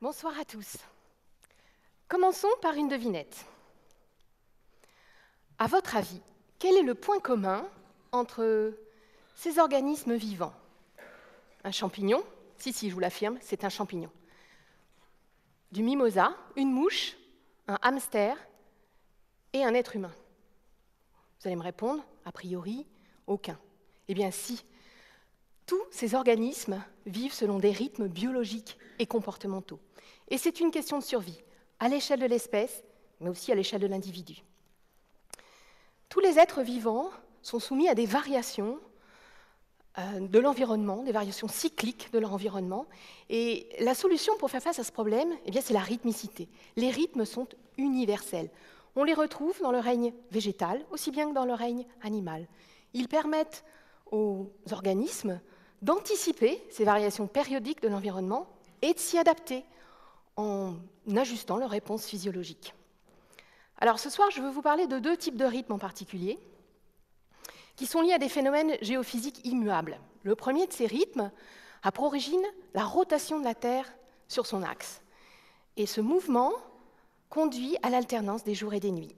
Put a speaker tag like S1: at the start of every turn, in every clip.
S1: Bonsoir à tous. Commençons par une devinette. À votre avis, quel est le point commun entre ces organismes vivants? Un champignon? Si, je vous l'affirme, c'est un champignon. Du mimosa, une mouche, un hamster et un être humain. Vous allez me répondre, a priori, aucun. Eh bien si, tous ces organismes vivent selon des rythmes biologiques et comportementaux. Et c'est une question de survie, à l'échelle de l'espèce, mais aussi à l'échelle de l'individu. Tous les êtres vivants sont soumis à des variations de l'environnement, des variations cycliques de leur environnement. Et la solution pour faire face à ce problème, eh bien, c'est la rythmicité. Les rythmes sont universels. On les retrouve dans le règne végétal, aussi bien que dans le règne animal. Ils permettent aux organismes d'anticiper ces variations périodiques de l'environnement et de s'y adapter en ajustant leur réponse physiologique. Alors ce soir, je veux vous parler de deux types de rythmes en particulier, qui sont liés à des phénomènes géophysiques immuables. Le premier de ces rythmes a pour origine la rotation de la Terre sur son axe. Et ce mouvement conduit à l'alternance des jours et des nuits.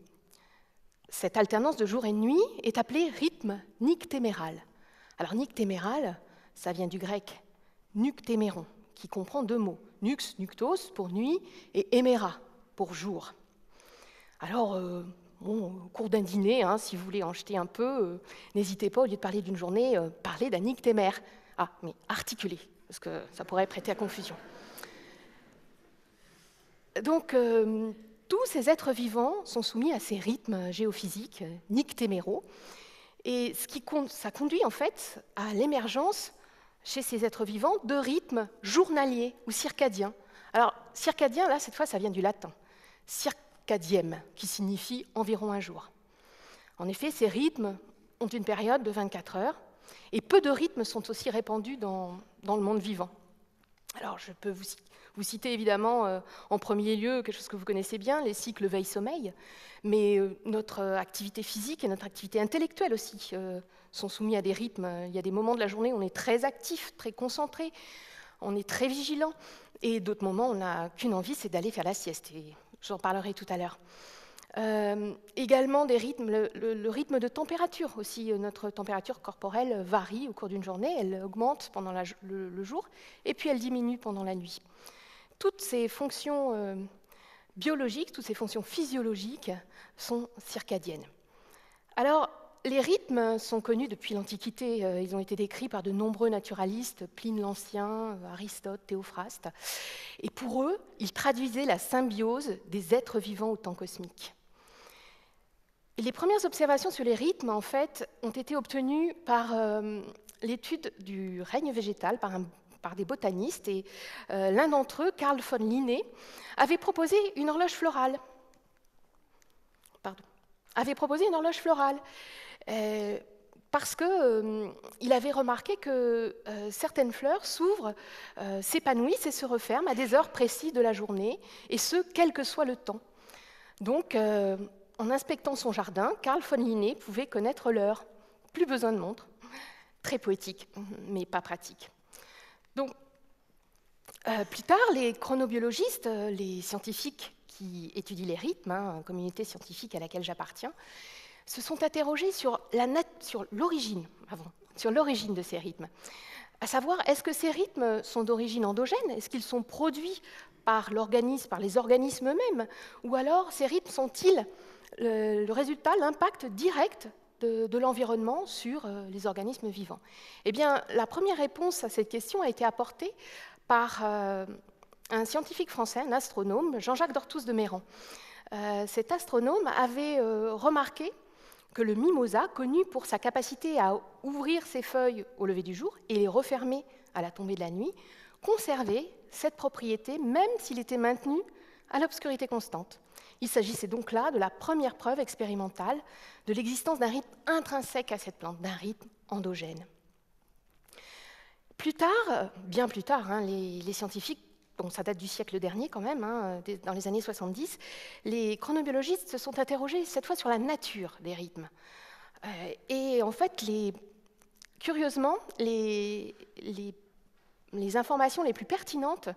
S1: Cette alternance de jour et de nuit est appelée rythme nyctéméral. Alors nyctéméral, ça vient du grec nuktéméron, qui comprend deux mots, nux, nuktos pour nuit, et héméra pour jour. Alors, au cours d'un dîner, si vous voulez en jeter un peu, n'hésitez pas, au lieu de parler d'une journée, parlez d'un nyctémère. Ah, mais articulé, parce que ça pourrait prêter à confusion. Donc, tous ces êtres vivants sont soumis à ces rythmes géophysiques nyctéméraux, et ça conduit en fait à l'émergence chez ces êtres vivants de rythmes journaliers ou circadiens. Alors, circadien, là, cette fois, ça vient du latin. Circadiem, qui signifie environ un jour. En effet, ces rythmes ont une période de 24 heures, et peu de rythmes sont aussi répandus dans le monde vivant. Alors, je peux vous citer évidemment en premier lieu quelque chose que vous connaissez bien, les cycles veille-sommeil, mais notre activité physique et notre activité intellectuelle aussi sont soumis à des rythmes. Il y a des moments de la journée où on est très actif, très concentré, on est très vigilant, et d'autres moments où on n'a qu'une envie, c'est d'aller faire la sieste, et j'en parlerai tout à l'heure. Également des rythmes, le rythme de température aussi. Notre température corporelle varie au cours d'une journée, elle augmente pendant le jour et puis elle diminue pendant la nuit. Toutes ces fonctions biologiques, toutes ces fonctions physiologiques sont circadiennes. Alors, les rythmes sont connus depuis l'Antiquité, ils ont été décrits par de nombreux naturalistes, Pline l'Ancien, Aristote, Théophraste, et pour eux, ils traduisaient la symbiose des êtres vivants au temps cosmique. Et les premières observations sur les rythmes, en fait, ont été obtenues par l'étude du règne végétal, par des botanistes, et l'un d'entre eux, Carl von Linné, avait proposé une horloge florale. Parce qu'il avait remarqué que certaines fleurs s'ouvrent, s'épanouissent et se referment à des heures précises de la journée, et ce, quel que soit le temps. Donc, en inspectant son jardin, Carl von Linné pouvait connaître l'heure. Plus besoin de montre. Très poétique, mais pas pratique. Donc, plus tard, les chronobiologistes, les scientifiques qui étudient les rythmes, communauté scientifique à laquelle j'appartiens, se sont interrogés sur l'origine de ces rythmes. À savoir, est-ce que ces rythmes sont d'origine endogène? Est-ce qu'ils sont produits par les organismes eux-mêmes? Ou alors, ces rythmes sont-ils le résultat, l'impact direct de l'environnement sur les organismes vivants? Eh bien, la première réponse à cette question a été apportée par un scientifique français, un astronome, Jean-Jacques d'Orthous de Meyran. Cet astronome avait remarqué que le mimosa, connu pour sa capacité à ouvrir ses feuilles au lever du jour et les refermer à la tombée de la nuit, conservait cette propriété même s'il était maintenu à l'obscurité constante. Il s'agissait donc là de la première preuve expérimentale de l'existence d'un rythme intrinsèque à cette plante, d'un rythme endogène. Plus tard, bien plus tard, les scientifiques, donc ça date du siècle dernier quand même, dans les années 70, les chronobiologistes se sont interrogés cette fois sur la nature des rythmes. Et en fait, curieusement, les les informations les plus pertinentes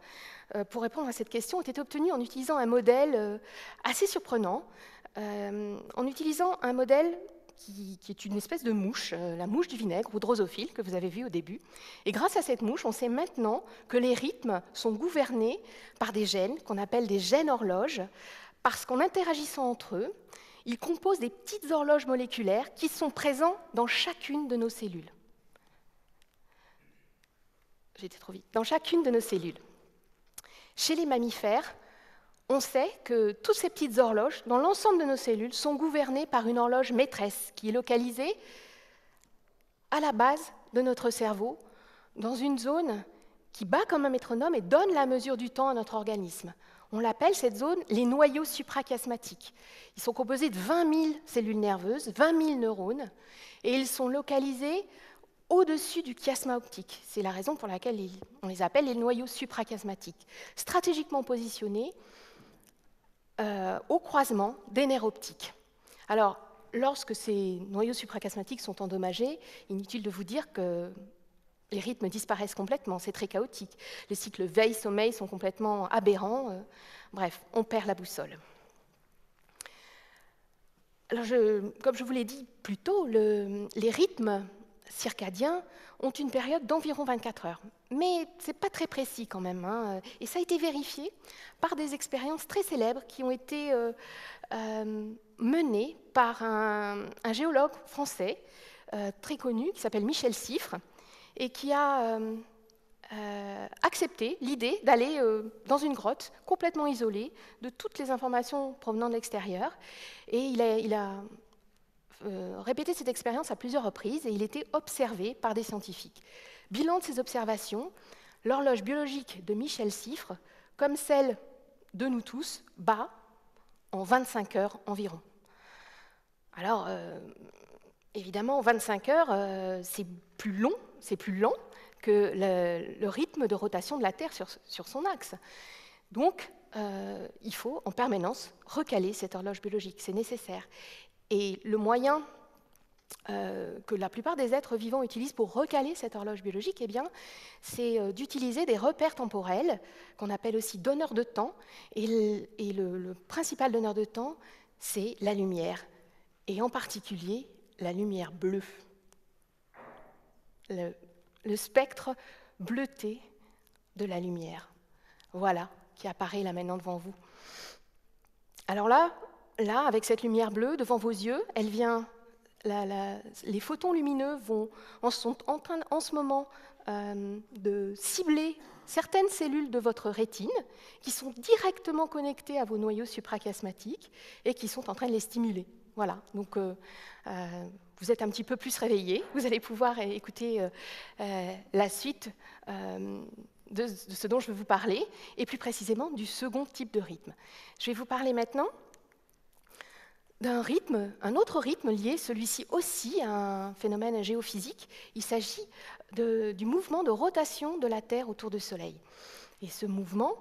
S1: pour répondre à cette question ont été obtenues en utilisant un modèle assez surprenant, en utilisant un modèle qui est une espèce de mouche, la mouche du vinaigre ou drosophile que vous avez vu au début. Et grâce à cette mouche, on sait maintenant que les rythmes sont gouvernés par des gènes qu'on appelle des gènes horloges, parce qu'en interagissant entre eux, ils composent des petites horloges moléculaires qui sont présentes dans chacune de nos cellules. J'étais trop vite. Dans chacune de nos cellules. Chez les mammifères, on sait que toutes ces petites horloges, dans l'ensemble de nos cellules, sont gouvernées par une horloge maîtresse qui est localisée à la base de notre cerveau, dans une zone qui bat comme un métronome et donne la mesure du temps à notre organisme. On l'appelle, cette zone, les noyaux suprachiasmatiques. Ils sont composés de 20 000 cellules nerveuses, 20 000 neurones, et ils sont localisés au-dessus du chiasma optique. C'est la raison pour laquelle on les appelle les noyaux suprachiasmatiques, stratégiquement positionnés au croisement des nerfs optiques. Alors, lorsque ces noyaux suprachiasmatiques sont endommagés, inutile de vous dire que les rythmes disparaissent complètement, c'est très chaotique. Les cycles veille-sommeil sont complètement aberrants. Bref, on perd la boussole. Alors comme je vous l'ai dit plus tôt, les rythmes circadiens ont une période d'environ 24 heures. Mais ce n'est pas très précis quand même. Et ça a été vérifié par des expériences très célèbres qui ont été menées par un géologue français très connu qui s'appelle Michel Siffre et qui a accepté l'idée d'aller dans une grotte complètement isolée de toutes les informations provenant de l'extérieur. Et il a répété cette expérience à plusieurs reprises et il était observé par des scientifiques. Bilan de ces observations, l'horloge biologique de Michel Siffre, comme celle de nous tous, bat en 25 heures environ. Alors, évidemment, 25 heures, c'est plus long, c'est plus lent que le rythme de rotation de la Terre sur son axe. Donc, il faut en permanence recaler cette horloge biologique, c'est nécessaire. Et le moyen que la plupart des êtres vivants utilisent pour recaler cette horloge biologique, eh bien, c'est d'utiliser des repères temporels, qu'on appelle aussi donneurs de temps. Et le principal donneur de temps, c'est la lumière, et en particulier la lumière bleue. Le spectre bleuté de la lumière. Voilà, qui apparaît là maintenant devant vous. Alors là, avec cette lumière bleue devant vos yeux, elle vient. Les photons lumineux sont en train en ce moment de cibler certaines cellules de votre rétine qui sont directement connectées à vos noyaux suprachiasmatiques et qui sont en train de les stimuler. Voilà, donc vous êtes un petit peu plus réveillés, vous allez pouvoir écouter la suite de ce dont je veux vous parler, et plus précisément du second type de rythme. Je vais vous parler maintenant d'un rythme, un autre rythme lié, celui-ci aussi, à un phénomène géophysique. Il s'agit du mouvement de rotation de la Terre autour du Soleil. Et ce mouvement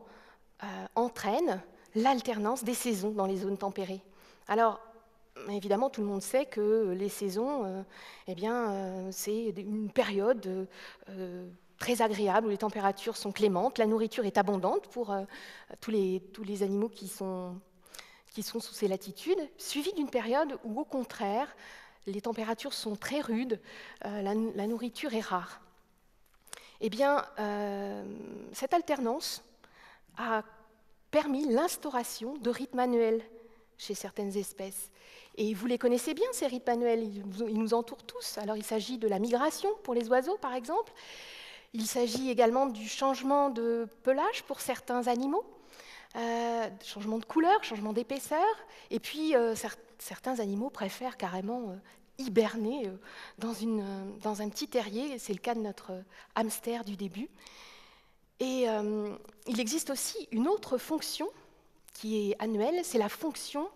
S1: entraîne l'alternance des saisons dans les zones tempérées. Alors, évidemment, tout le monde sait que les saisons, c'est une période très agréable où les températures sont clémentes, la nourriture est abondante pour tous les animaux qui sont sous ces latitudes, suivi d'une période où, au contraire, les températures sont très rudes, la nourriture est rare. Eh bien, cette alternance a permis l'instauration de rythmes annuels chez certaines espèces. Et vous les connaissez bien, ces rythmes annuels, ils nous entourent tous. Alors, il s'agit de la migration pour les oiseaux, par exemple. Il s'agit également du changement de pelage pour certains animaux. Changement de couleur, changement d'épaisseur, et puis certains animaux préfèrent carrément hiberner dans un petit terrier, c'est le cas de notre hamster du début. Et il existe aussi une autre fonction qui est annuelle, c'est la fonction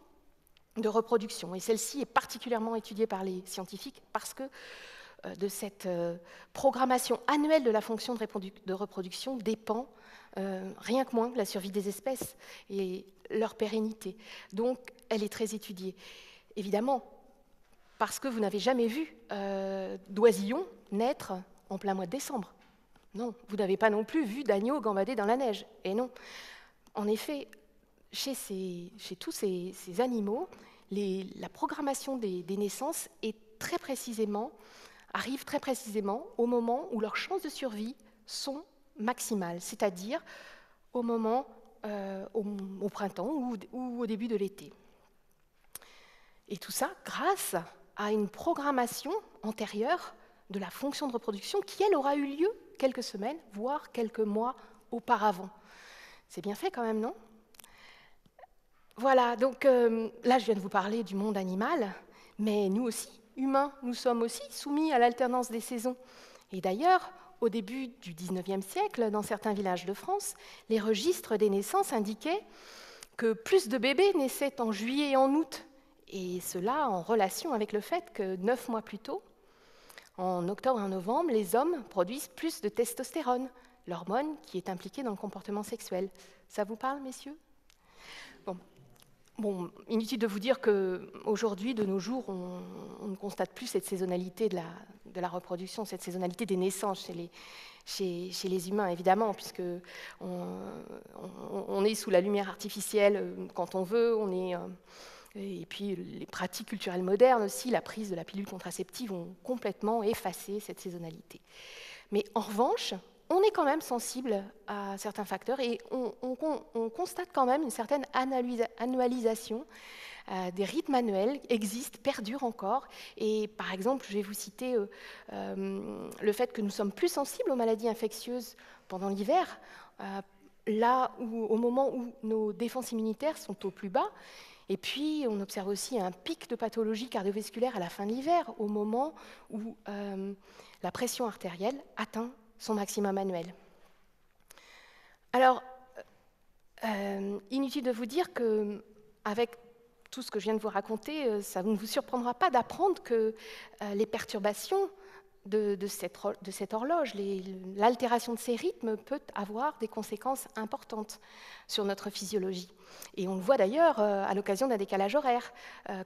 S1: de reproduction, et celle-ci est particulièrement étudiée par les scientifiques parce que de cette programmation annuelle de la fonction de reproduction dépend rien que moins la survie des espèces et leur pérennité. Donc, elle est très étudiée. Évidemment, parce que vous n'avez jamais vu d'oisillon naître en plein mois de décembre, Non, vous n'avez pas non plus vu d'agneau gambader dans la neige. Et non. En effet, chez tous ces animaux, la programmation des naissances arrive très précisément au moment où leurs chances de survie sont maximales, c'est-à-dire au printemps ou au début de l'été. Et tout ça grâce à une programmation antérieure de la fonction de reproduction qui, elle, aura eu lieu quelques semaines, voire quelques mois auparavant. C'est bien fait quand même, non? Voilà, donc là je viens de vous parler du monde animal, mais nous aussi, humains, nous sommes aussi soumis à l'alternance des saisons. Et d'ailleurs, au début du XIXe siècle, dans certains villages de France, les registres des naissances indiquaient que plus de bébés naissaient en juillet et en août, et cela en relation avec le fait que 9 mois plus tôt, en octobre et en novembre, les hommes produisent plus de testostérone, l'hormone qui est impliquée dans le comportement sexuel. Ça vous parle, messieurs? Bon, inutile de vous dire qu'aujourd'hui, de nos jours, on ne constate plus cette saisonnalité de la reproduction, cette saisonnalité des naissances chez les humains, évidemment, puisque on est sous la lumière artificielle quand on veut, et puis les pratiques culturelles modernes aussi, la prise de la pilule contraceptive ont complètement effacé cette saisonnalité. Mais en revanche, on est quand même sensible à certains facteurs et on constate quand même une certaine annualisation. Des rythmes annuels existent, perdurent encore. Et par exemple, je vais vous citer le fait que nous sommes plus sensibles aux maladies infectieuses pendant l'hiver, au moment où nos défenses immunitaires sont au plus bas. Et puis, on observe aussi un pic de pathologie cardiovasculaire à la fin de l'hiver, au moment où la pression artérielle atteint son maximum annuel. Alors, inutile de vous dire qu'avec tout ce que je viens de vous raconter, ça ne vous surprendra pas d'apprendre que les perturbations de cette horloge, l'altération de ces rythmes peut avoir des conséquences importantes sur notre physiologie. Et on le voit d'ailleurs à l'occasion d'un décalage horaire.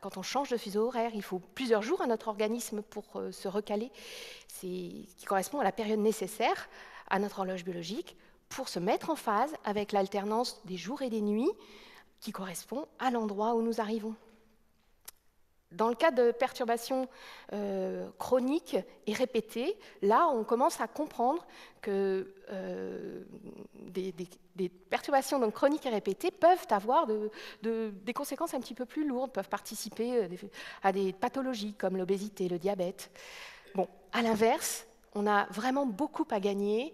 S1: Quand on change de fuseau horaire, il faut plusieurs jours à notre organisme pour se recaler, qui correspond à la période nécessaire à notre horloge biologique pour se mettre en phase avec l'alternance des jours et des nuits qui correspond à l'endroit où nous arrivons. Dans le cas de perturbations chroniques et répétées, là, on commence à comprendre que des perturbations donc, chroniques et répétées peuvent avoir des conséquences un petit peu plus lourdes, peuvent participer à des pathologies comme l'obésité, le diabète. Bon, à l'inverse, on a vraiment beaucoup à gagner,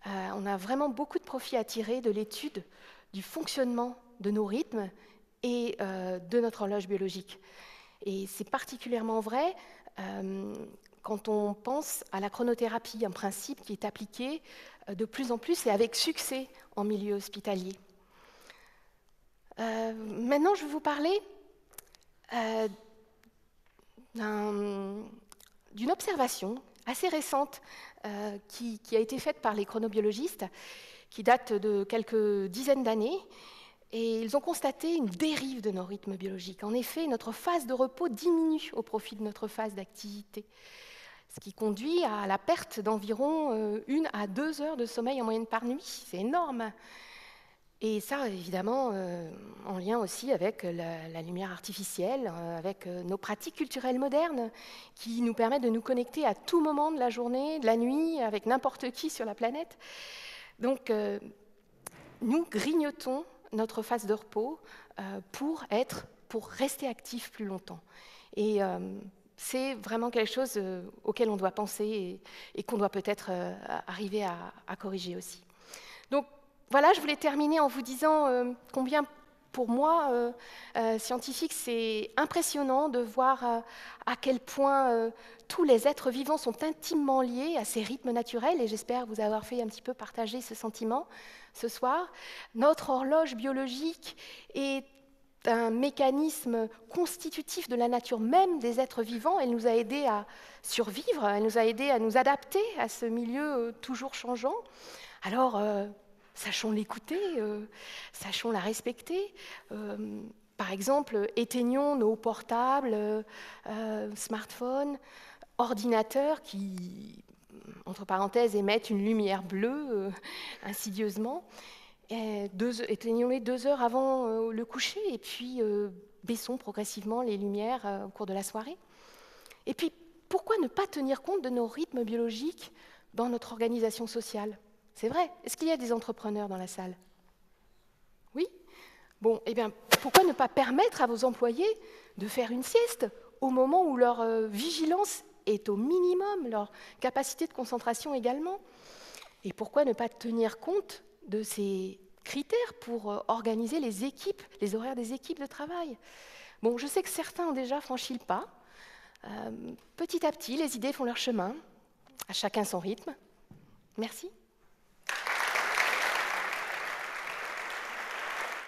S1: on a vraiment beaucoup de profit à tirer de l'étude du fonctionnement de nos rythmes et de notre horloge biologique. Et c'est particulièrement vrai quand on pense à la chronothérapie, un principe qui est appliqué de plus en plus et avec succès en milieu hospitalier. Maintenant, je vais vous parler d'une observation assez récente qui a été faite par les chronobiologistes, qui date de quelques dizaines d'années. Et ils ont constaté une dérive de nos rythmes biologiques. En effet, notre phase de repos diminue au profit de notre phase d'activité, ce qui conduit à la perte d'environ 1 à 2 heures de sommeil en moyenne par nuit. C'est énorme. Et ça, évidemment, en lien aussi avec la lumière artificielle, avec nos pratiques culturelles modernes qui nous permettent de nous connecter à tout moment de la journée, de la nuit, avec n'importe qui sur la planète. Donc, nous grignotons notre phase de repos pour rester actif plus longtemps. Et c'est vraiment quelque chose auquel on doit penser et qu'on doit peut-être arriver à corriger aussi. Donc voilà, je voulais terminer en vous disant combien, pour moi, scientifique, c'est impressionnant de voir à quel point tous les êtres vivants sont intimement liés à ces rythmes naturels, et j'espère vous avoir fait un petit peu partager ce sentiment ce soir. Notre horloge biologique est un mécanisme constitutif de la nature même des êtres vivants. Elle nous a aidés à survivre, elle nous a aidés à nous adapter à ce milieu toujours changeant. Alors, sachons l'écouter, sachons la respecter. Par exemple, éteignons nos portables, smartphones, ordinateurs qui entre parenthèses, émettent une lumière bleue insidieusement. Éteignons-les 2 heures avant le coucher, et puis baissons progressivement les lumières au cours de la soirée. Et puis, pourquoi ne pas tenir compte de nos rythmes biologiques dans notre organisation sociale? C'est vrai. Est-ce qu'il y a des entrepreneurs dans la salle? Oui? Bon, eh bien, pourquoi ne pas permettre à vos employés de faire une sieste au moment où leur vigilance est au minimum, leur capacité de concentration également? Et pourquoi ne pas tenir compte de ces critères pour organiser les équipes, les horaires des équipes de travail? Bon, je sais que certains ont déjà franchi le pas. Petit à petit, les idées font leur chemin, à chacun son rythme. Merci.